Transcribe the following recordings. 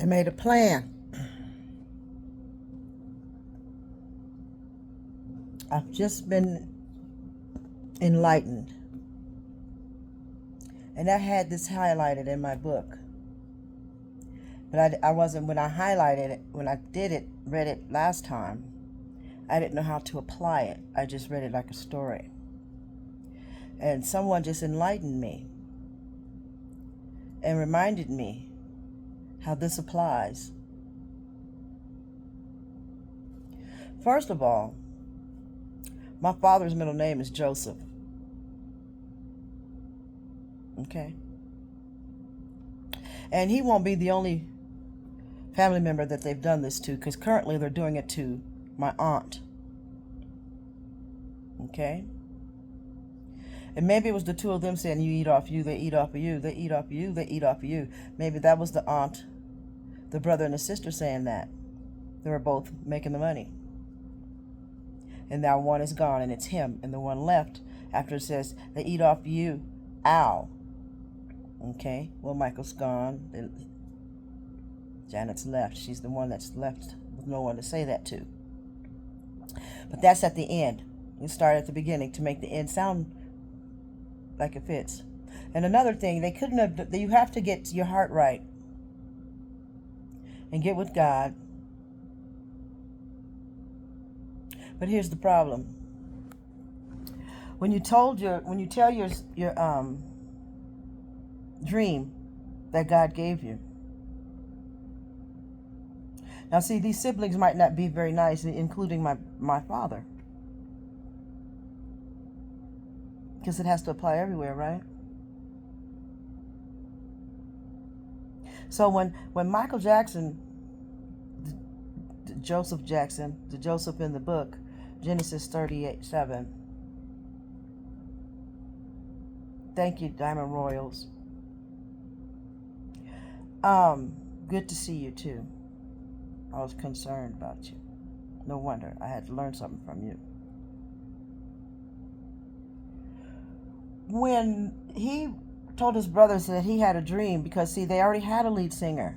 I made a plan. I've just been enlightened. And I had this highlighted in my book. But I wasn't, when I highlighted it, when I read it last time, I didn't know how to apply it. I just read it like a story. And someone just enlightened me and reminded me how this applies. First of all, my father's middle name is Joseph. Okay? And he won't be the only family member that they've done this to, because currently they're doing it to my aunt. Okay? And maybe it was the two of them saying, you eat off you, they eat off of you, they eat off of you, they eat off of you. Maybe that was the aunt, the brother and the sister saying that. They were both making the money. And now one is gone and it's him. And the one left after it says, they eat off you, ow. Okay, well, Michael's gone. Janet's left. She's the one that's left with no one to say that to. But that's at the end. You start at the beginning to make the end sound like it fits. And another thing, they couldn't have, you have to get your heart right and get with God. But here's the problem. When you tell your dream that God gave you. Now see, these siblings might not be very nice, including my father. Because it has to apply everywhere, right? So when Michael Jackson, Joseph Jackson, the Joseph in the book, Genesis 38:7. Thank you, Diamond Royals. Good to see you too. I was concerned about you. No wonder. I had to learn something from you. When he told his brothers that he had a dream, because see, they already had a lead singer.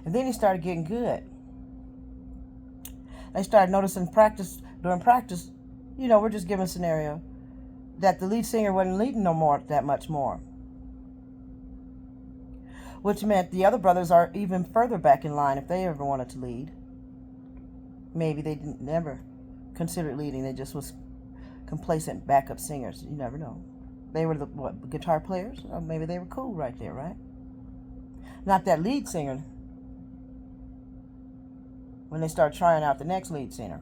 And then he started getting good. They started noticing during practice, we're just giving a scenario, that the lead singer wasn't leading that much more. Which meant the other brothers are even further back in line if they ever wanted to lead. Maybe they never considered leading. They just was complacent backup singers. You never know. They were the guitar players? Or maybe they were cool right there, right? Not that lead singer. When they start trying out the next lead singer.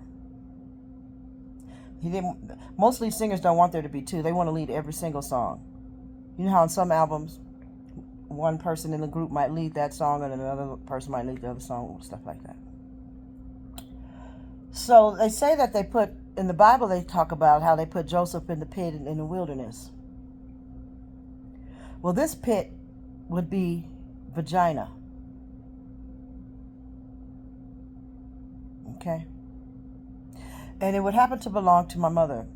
Most lead singers don't want there to be two. They want to lead every single song. You know how on some albums, one person in the group might lead that song and another person might lead the other song, stuff like that. So they say that in the Bible they talk about how they put Joseph in the pit in the wilderness. Well, this pit would be vagina. Okay? And it would happen to belong to my mother.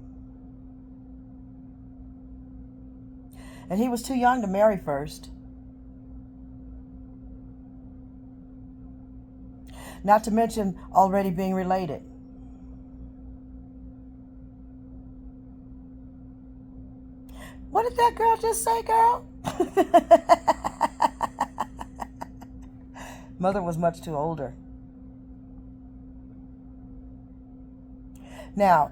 And he was too young to marry first. Not to mention already being related. What did that girl just say, girl? Mother was much too older. Now,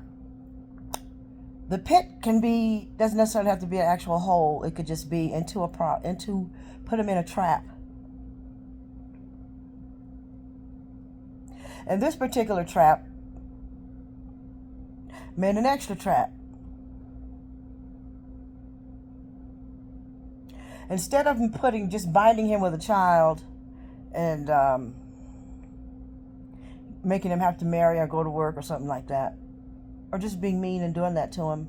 the pit doesn't necessarily have to be an actual hole. It could just be put him in a trap. And this particular trap meant an extra trap. Instead of just binding him with a child and making him have to marry or go to work or something like that, or just being mean and doing that to him,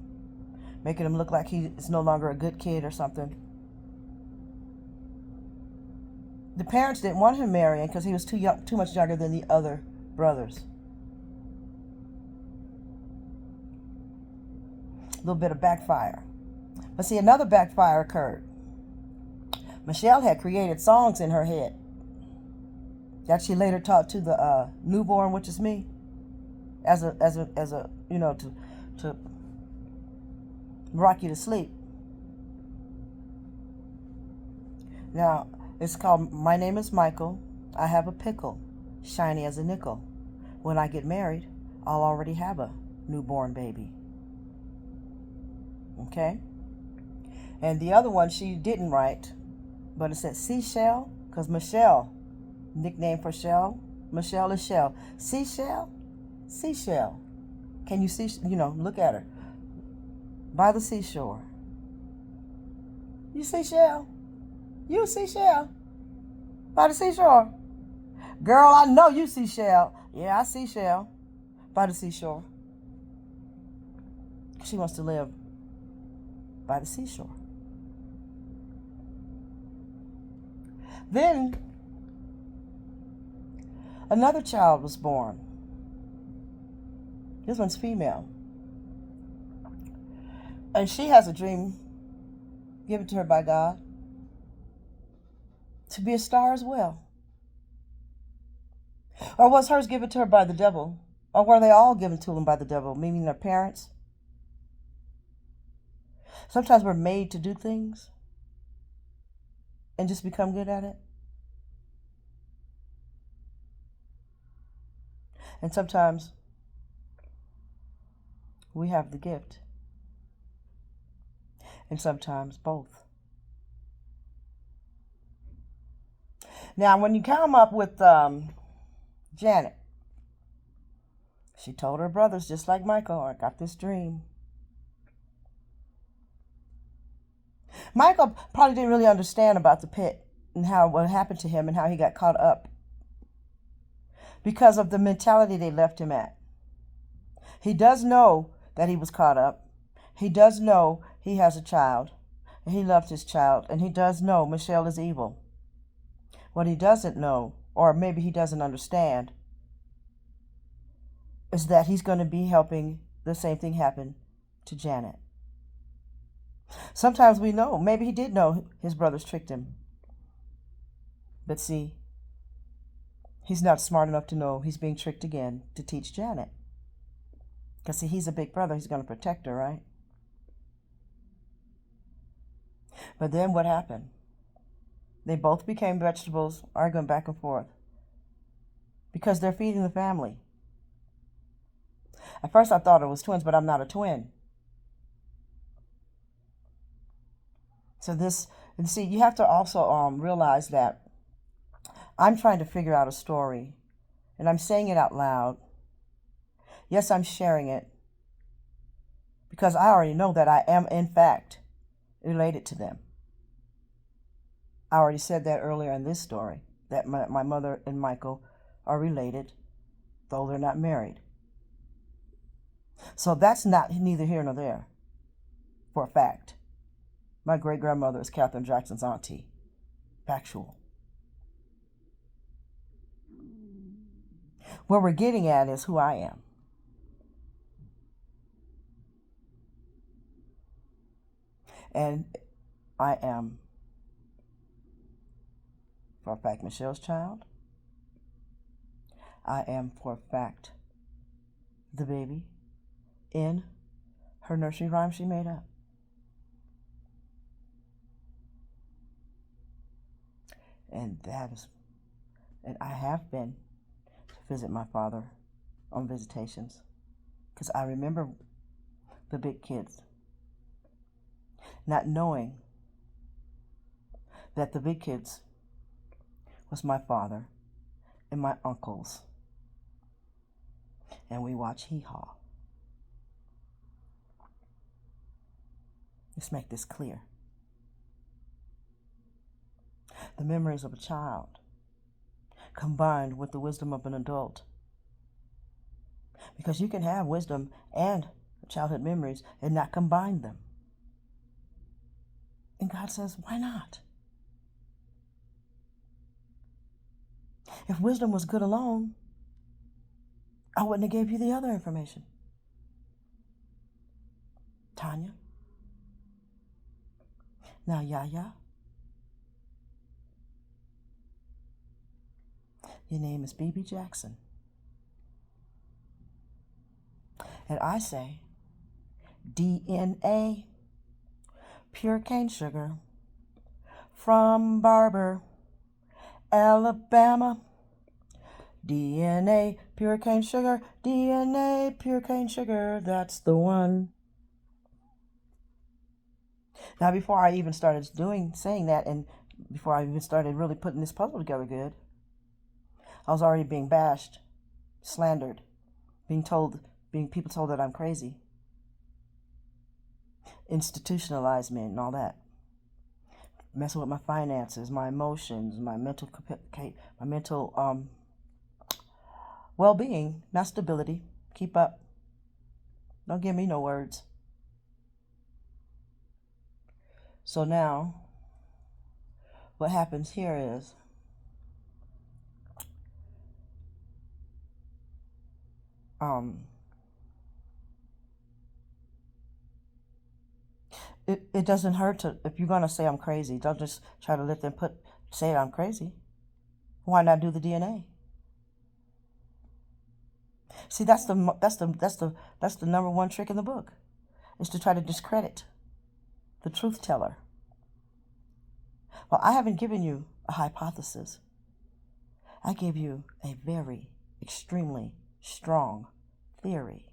making him look like he is no longer a good kid or something. The parents didn't want him marrying because he was too much younger than the other brothers. A little bit of backfire. But see, another backfire occurred. Michelle had created songs in her head that she later taught to the newborn, which is me, as a to rock you to sleep. Now, it's called My Name is Michael. I have a pickle, shiny as a nickel. When I get married, I'll already have a newborn baby. Okay? And the other one she didn't write, but it said Seashell, because Michelle, nickname for Shell, Michelle is Shell. Seashell? Seashell. Can you see, look at her. By the seashore. You see Shell? You see Shell? By the seashore. Girl, I know you see Shell. Yeah, I see Shell. By the seashore. She wants to live by the seashore. Then another child was born. This one's female. And she has a dream given to her by God to be a star as well. Or was hers given to her by the devil? Or were they all given to them by the devil, meaning their parents? Sometimes we're made to do things and just become good at it. And sometimes we have the gift. And sometimes both. Now, when you come up with Janet, she told her brothers, just like Michael, I got this dream. Michael probably didn't really understand about the pit and what happened to him and how he got caught up because of the mentality they left him at. He does know that he was caught up. He does know he has a child, and he loved his child, and he does know Michelle is evil. What he doesn't know, or maybe he doesn't understand, is that he's going to be helping the same thing happen to Janet. Sometimes we know, maybe he did know his brothers tricked him. But see, he's not smart enough to know he's being tricked again to teach Janet. Because see, he's a big brother, he's going to protect her, right? But then what happened? They both became vegetables, arguing back and forth. Because they're feeding the family. At first I thought it was twins, but I'm not a twin. So this, and see, you have to also realize that I'm trying to figure out a story, and I'm saying it out loud. Yes, I'm sharing it, because I already know that I am, in fact, related to them. I already said that earlier in this story, that my mother and Michael are related, though they're not married. So that's not neither here nor there, for a fact. My great-grandmother is Katherine Jackson's auntie. Factual. What we're getting at is who I am. And I am, for a fact, Michelle's child. I am, for a fact, the baby in her nursery rhyme she made up. And I have been to visit my father on visitations, because I remember the big kids not knowing that the big kids was my father and my uncles, and we watch Heehaw. Let's make this clear. The memories of a child combined with the wisdom of an adult. Because you can have wisdom and childhood memories and not combine them. And God says, why not? If wisdom was good alone, I wouldn't have gave you the other information. Tanya. Now, Yaya. Your name is BB Jackson. And I say, DNA, pure cane sugar, from Barber, Alabama. DNA, pure cane sugar, DNA, pure cane sugar, that's the one. Now, before I even started saying that, and before I even started really putting this puzzle together good, I was already being bashed, slandered, people told that I'm crazy, institutionalized me and all that, messing with my finances, my emotions, my mental well-being, not stability. Keep up. Don't give me no words. So now, what happens here is, it doesn't hurt to, if you're going to say I'm crazy, don't just try to let them say I'm crazy. Why not do the DNA? See, that's the number one trick in the book, is to try to discredit the truth teller. Well, I haven't given you a hypothesis. I gave you a very, extremely strong theory,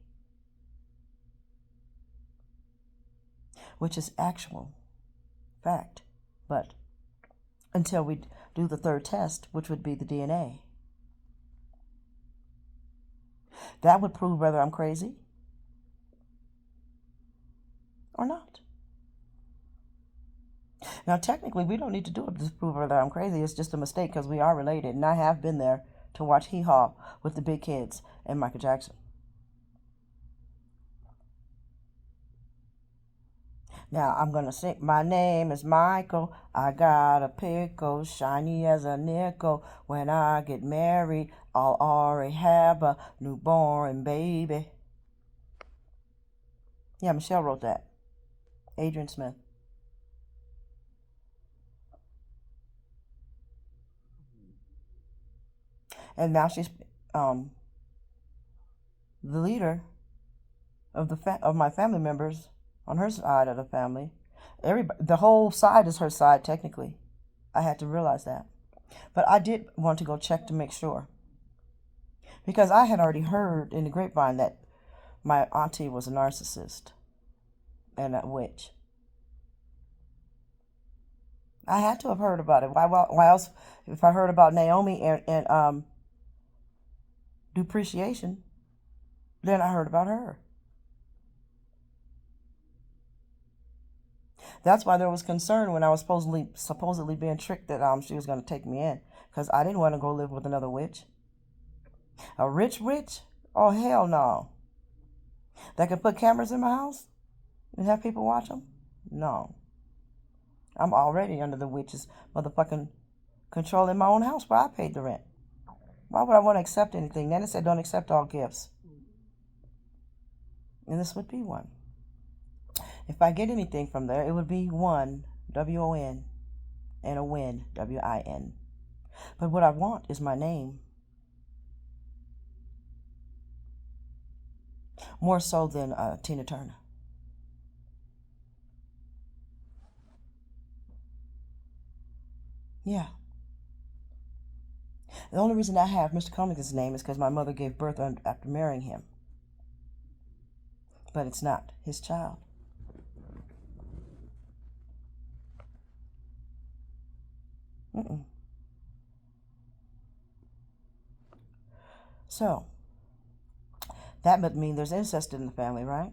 which is actual fact. But until we do the third test, which would be the DNA, that would prove whether I'm crazy or not. Now, technically, we don't need to do it to prove whether I'm crazy. It's just a mistake because we are related, and I have been there to watch Heehaw with the big kids and Michael Jackson. Now, I'm going to sing. My name is Michael. I got a pickle, shiny as a nickel. When I get married, I'll already have a newborn baby. Yeah, Michelle wrote that. Adrian Smith. And now she's the leader of my family members on her side of the family. The whole side is her side, technically. I had to realize that. But I did want to go check to make sure, because I had already heard in the grapevine that my auntie was a narcissist and a witch. I had to have heard about it. Why else? If I heard about Naomi and depreciation, then I heard about her. That's why there was concern when I was supposedly being tricked that she was going to take me in, because I didn't want to go live with another witch. A rich witch? Oh, hell no. That could put cameras in my house and have people watch them? No. I'm already under the witch's motherfucking control in my own house where I paid the rent. Why would I want to accept anything? Then it said don't accept all gifts. And this would be one. If I get anything from there, it would be one, W-O-N, and a win, W-I-N. But what I want is my name. More so than Tina Turner. Yeah. The only reason I have Mr. Cummings' name is because my mother gave birth after marrying him. But it's not his child. So, that would mean there's incest in the family, right?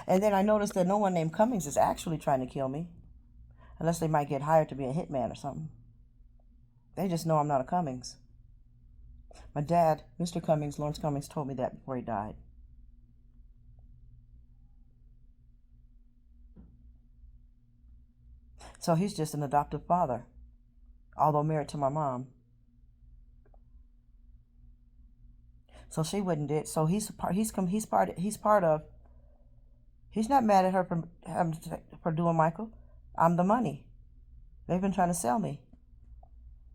And then I noticed that no one named Cummings is actually trying to kill me, unless they might get hired to be a hitman or something. They just know I'm not a Cummings. My dad, Mr. Cummings, Lawrence Cummings, told me that before he died. So he's just an adoptive father, although married to my mom. So she wouldn't do it. So he's not mad at her for doing Michael. I'm the money. They've been trying to sell me.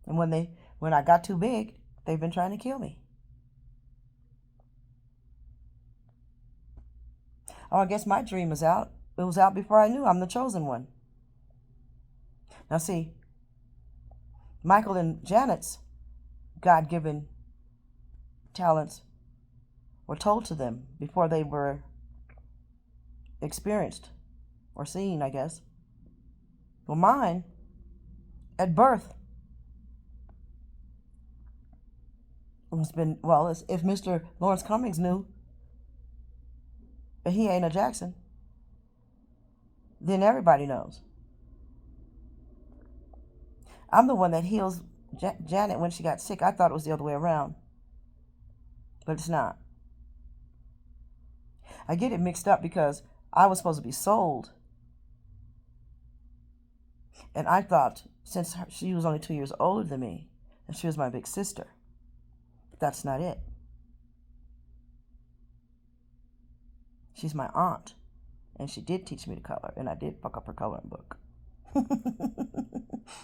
And when I got too big, they've been trying to kill me. Oh, I guess my dream is out. It was out before I knew I'm the chosen one. Now see, Michael and Janet's God-given talents were told to them before they were experienced or seen, I guess. Well, mine, at birth, it's been, well, if Mr. Lawrence Cummings knew that he ain't a Jackson, then everybody knows. I'm the one that heals Janet when she got sick. I thought it was the other way around, but it's not. I get it mixed up because I was supposed to be sold, and I thought since she was only 2 years older than me, and she was my big sister, that's not it. She's my aunt, and she did teach me to color, and I did fuck up her coloring book.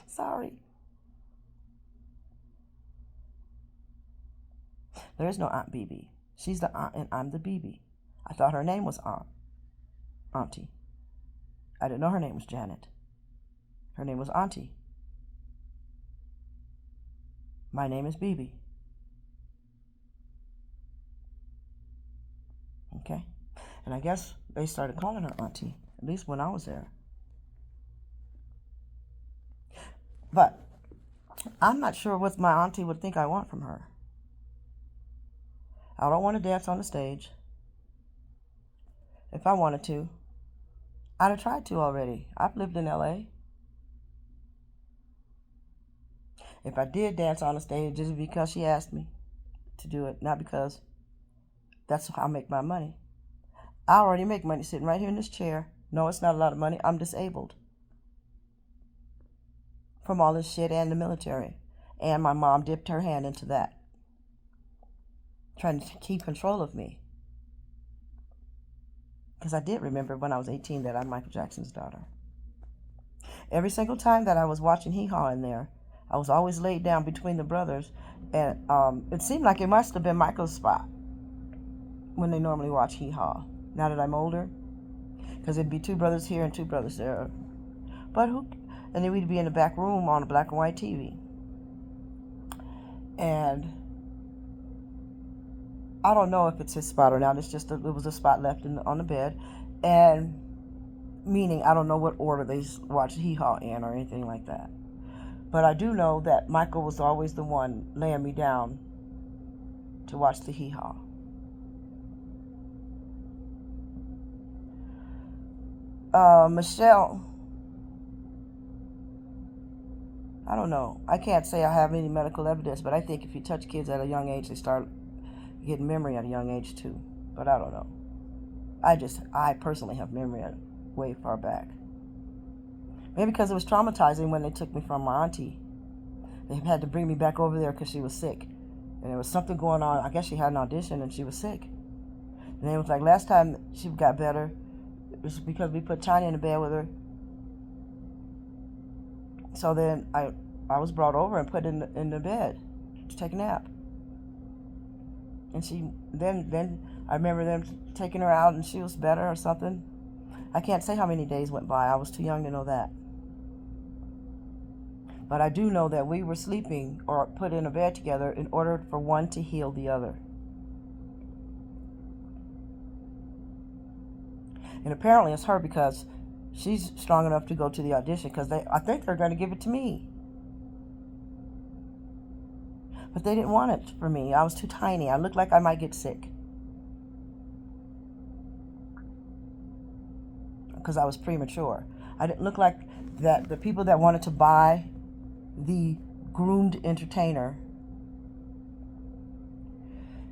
Sorry. There is no Aunt BB. She's the aunt, and I'm the BB. I thought her name was Auntie. I didn't know her name was Janet. Her name was Auntie. My name is BB. Okay? And I guess they started calling her Auntie, at least when I was there. But I'm not sure what my auntie would think I want from her. I don't want to dance on the stage. If I wanted to, I'd have tried to already. I've lived in LA. If I did dance on the stage, just because she asked me to do it, not because that's how I make my money. I already make money sitting right here in this chair. No, it's not a lot of money. I'm disabled from all this shit and the military. And my mom dipped her hand into that, trying to keep control of me. Because I did remember when I was 18 that I'm Michael Jackson's daughter. Every single time that I was watching Heehaw in there, I was always laid down between the brothers. And it seemed like it must have been Michael's spot when they normally watch Heehaw. Now that I'm older. Because it'd be two brothers here and two brothers there. But who... And then we'd be in the back room on a black and white TV. And I don't know if it's his spot or not. It's just it was a spot left on the bed. And meaning I don't know what order they watched Heehaw in or anything like that. But I do know that Michael was always the one laying me down to watch the Heehaw. Michelle, I don't know. I can't say I have any medical evidence, but I think if you touch kids at a young age, they start getting memory at a young age too. But I don't know. I personally have memory at way far back. Maybe because it was traumatizing when they took me from my auntie. They had to bring me back over there because she was sick. And there was something going on. I guess she had an audition and she was sick. And it was like last time she got better, it was because we put Tanya in the bed with her. So then I was brought over and put in the bed to take a nap. And she then I remember them taking her out and she was better or something. I can't say how many days went by. I was too young to know that. But I do know that we were sleeping or put in a bed together in order for one to heal the other. And apparently it's her because she's strong enough to go to the audition because I think they're going to give it to me. But they didn't want it for me. I was too tiny. I looked like I might get sick. Because I was premature. I didn't look like that. The people that wanted to buy the groomed entertainer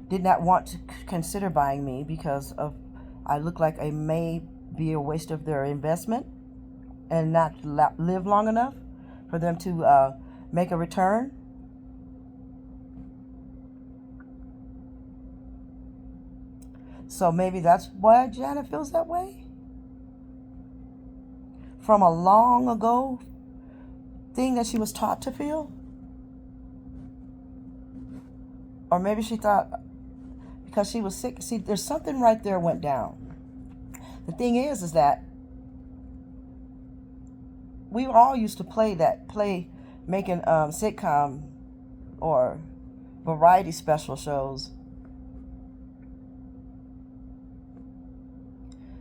did not want to consider buying me because of I look like I may be a waste of their investment and not live long enough for them to make a return. So maybe that's why Janet feels that way. From a long ago, thing that she was taught to feel? Or maybe she thought because she was sick. See, there's something right there went down. The thing is that we all used to play making sitcom or variety special shows.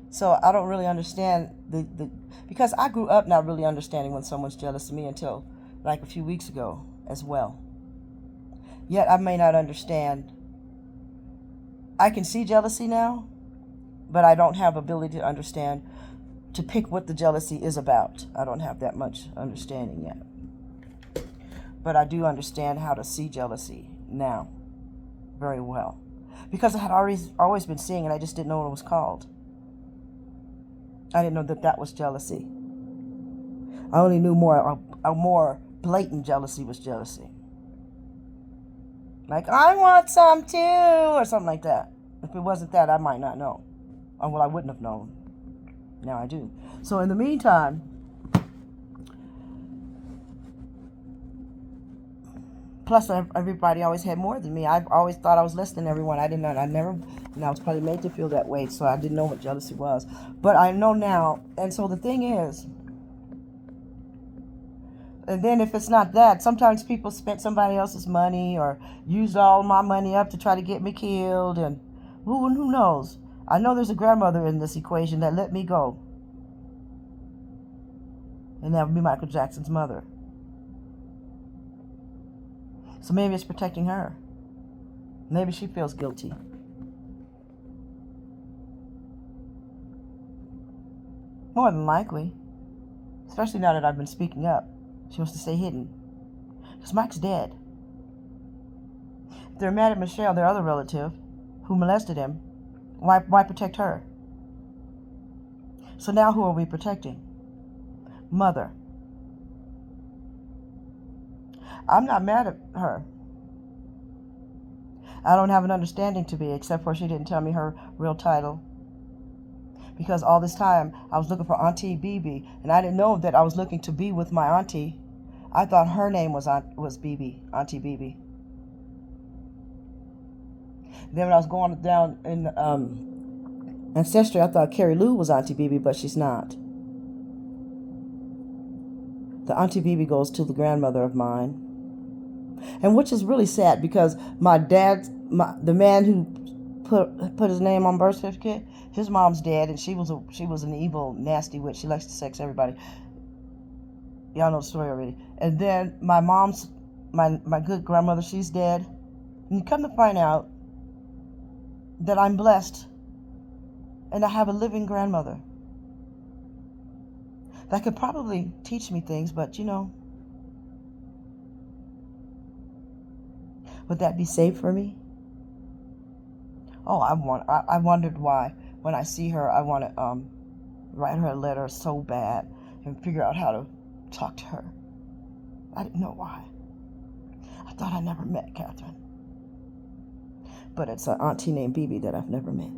So I don't really understand because I grew up not really understanding when someone's jealous of me until like a few weeks ago as well. Yet I may not understand. I can see jealousy now, but I don't have ability to understand, to pick what the jealousy is about. I don't have that much understanding yet. But I do understand how to see jealousy now very well. Because I had always been seeing it, I just didn't know what it was called. I didn't know that was jealousy. I only knew a more blatant jealousy was jealousy. Like, I want some too, or something like that. If it wasn't that, I might not know. Or, well, I wouldn't have known. Now I do. So in the meantime, plus everybody always had more than me. I always thought I was less than everyone. And I was probably made to feel that way, so I didn't know what jealousy was. But I know now, and so the thing is, and then if it's not that, sometimes people spent somebody else's money or used all my money up to try to get me killed, and who knows? I know there's a grandmother in this equation that let me go. And that would be Michael Jackson's mother. So maybe it's protecting her. Maybe she feels guilty. More than likely. Especially now that I've been speaking up. She wants to stay hidden. Because Mike's dead. If they're mad at Michelle, their other relative, who molested him, why protect her? So now who are we protecting? Mother. I'm not mad at her. I don't have an understanding to be, except for she didn't tell me her real title. Because all this time I was looking for Auntie Bibi, and I didn't know that I was looking to be with my auntie. I thought her name was Bibi, Auntie Bibi. Then when I was going down in Ancestry, I thought Carrie Lou was Auntie Bibi, but she's not. The Auntie Bibi goes to the grandmother of mine. And which is really sad because the man who put his name on birth certificate, his mom's dead, and she was an evil, nasty witch. She likes to sex everybody. Y'all know the story already. And then my good grandmother, she's dead. And you come to find out that I'm blessed and I have a living grandmother that could probably teach me things, but would that be safe for me? Oh, I wondered why. When I see her, I want to write her a letter so bad and figure out how to talk to her. I didn't know why. I thought I never met Catherine. But it's an auntie named Bibi that I've never met.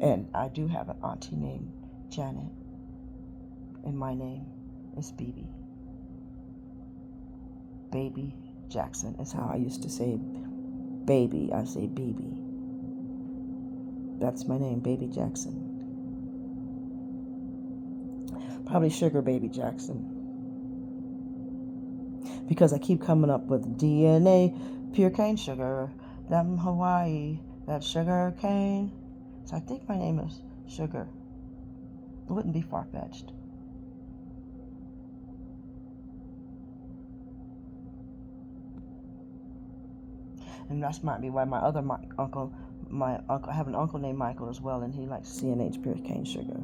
And I do have an auntie named Janet. And my name is Bibi. Baby Jackson is how I used to say baby. I say Bibi. That's my name, Baby Jackson. Probably Sugar Baby Jackson. Because I keep coming up with DNA, pure cane sugar, them Hawaii, that sugar cane. So I think my name is Sugar. It wouldn't be far-fetched. And that might be why my uncle, I have an uncle named Michael as well, and he likes CNH, pure cane sugar.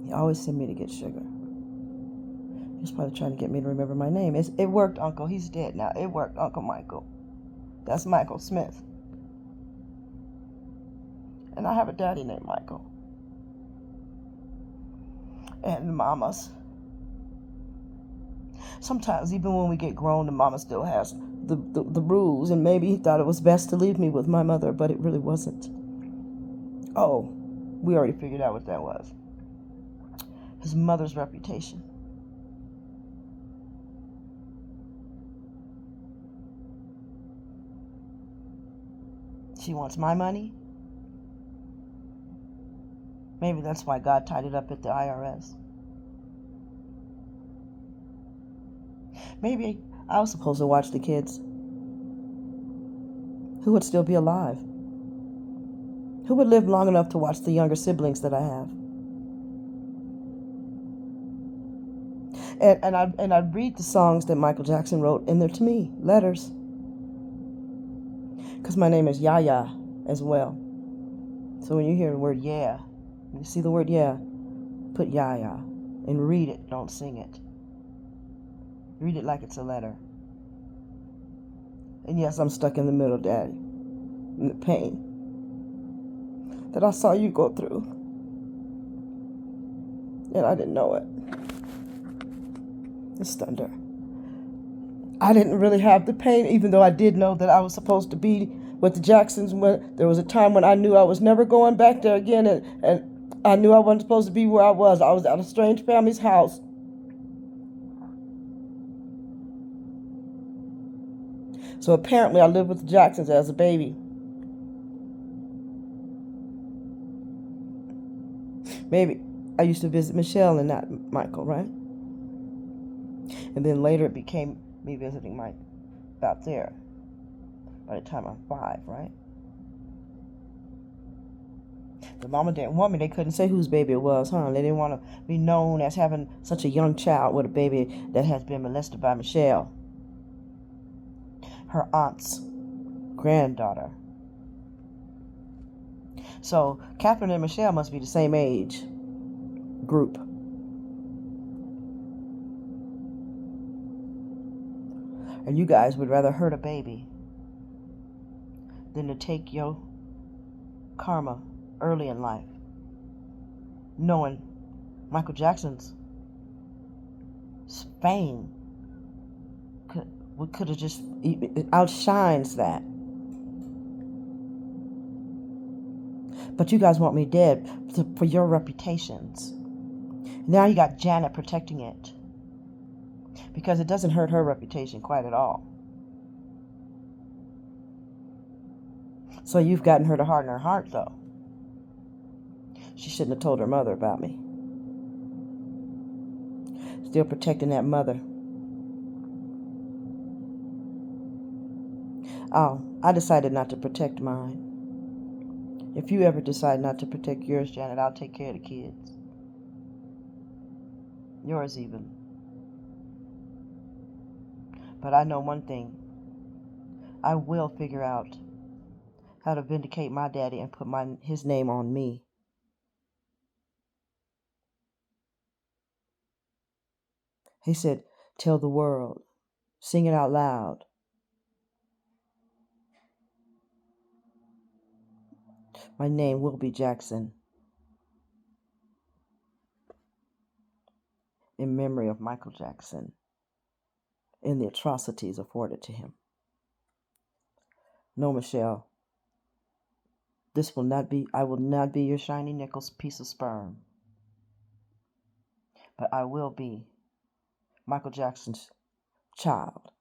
He always sent me to get sugar. He's probably trying to get me to remember my name. It worked, Uncle. He's dead now. It worked, Uncle Michael. That's Michael Smith. And I have a daddy named Michael. And mamas. Sometimes, even when we get grown, the mama still has the rules. And maybe he thought it was best to leave me with my mother, but it really wasn't. Oh, We already figured out what that was. His mother's reputation. She wants my money. Maybe that's why God tied it up at the IRS. Maybe I was supposed to watch the kids. Who would still be alive? Who would live long enough to watch the younger siblings that I have? And I'd read the songs that Michael Jackson wrote, and they're to me letters. Because my name is Yaya as well. So when you hear the word yeah, you see the word yeah, put Yaya and read it, don't sing it. Read it like it's a letter. And yes, I'm stuck in the middle, Daddy. In the pain that I saw you go through. And I didn't know it. It's thunder. I didn't really have the pain, even though I did know that I was supposed to be with the Jacksons. When there was a time when I knew I was never going back there again, and I knew I wasn't supposed to be where I was. I was at a strange family's house. So apparently I lived with the Jacksons as a baby. Maybe I used to visit Michelle and not Michael, right? And then later it became me visiting Mike about there by the time I'm 5, right? The mama didn't want me. They couldn't say whose baby it was, huh? They didn't want to be known as having such a young child with a baby that has been molested by Michelle, her aunt's granddaughter. So Catherine and Michelle must be the same age group. And you guys would rather hurt a baby than to take your karma early in life, knowing Michael Jackson's fame could have just outshines that. But you guys want me dead for your reputations. Now you got Janet protecting it, because it doesn't hurt her reputation quite at all. So you've gotten her to harden her heart, though. She shouldn't have told her mother about me. Still protecting that mother. Oh, I decided not to protect mine. If you ever decide not to protect yours, Janet, I'll take care of the kids. Yours even. But I know one thing. I will figure out how to vindicate my daddy and put his name on me. He said, tell the world. Sing it out loud. My name will be Jackson, in memory of Michael Jackson and the atrocities afforded to him. No, Michelle, I will not be your shiny nickel's piece of sperm. But I will be Michael Jackson's child.